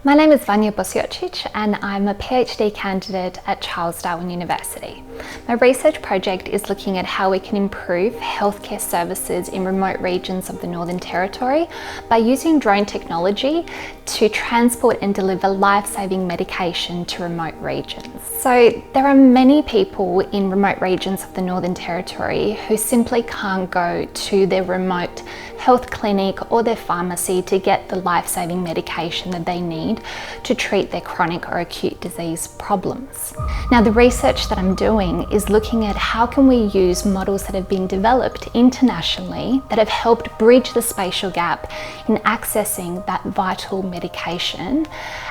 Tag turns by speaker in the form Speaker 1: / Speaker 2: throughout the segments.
Speaker 1: My name is Vanya and I'm a PhD candidate at Charles Darwin University. My research project is looking at how we can improve healthcare services in remote regions of the Northern Territory by using drone technology to transport and deliver life-saving medication to remote regions. So there are many people in remote regions of the Northern Territory who simply can't go to their remote health clinic or their pharmacy to get the life-saving medication that they need to treat their chronic or acute disease problems. Now, the research that I'm doing is looking at how can we use models that have been developed internationally that have helped bridge the spatial gap in accessing that vital medication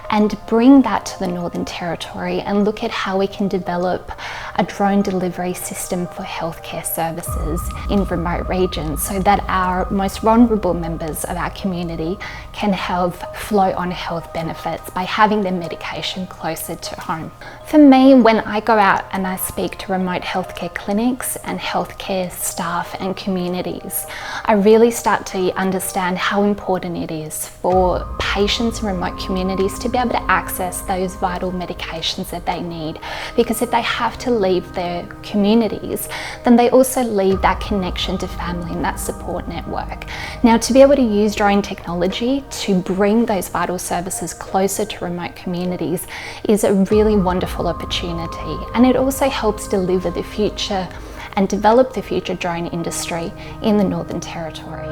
Speaker 1: and bring that to the Northern Territory and look at how we can develop a drone delivery system for healthcare services in remote regions so that our most vulnerable members of our community can have flow-on health benefits by having their medication closer to home. For me, when I go out and I speak to remote healthcare clinics and healthcare staff and communities, I really start to understand how important it is for patients in remote communities to be able to access those vital medications that they need, because if they have to leave their communities, then they also leave that connection to family and that support network. Now, to be able to use drone technology to bring those vital services closer to remote communities is a really wonderful opportunity, and it also helps deliver the future and develop the future drone industry in the Northern Territory.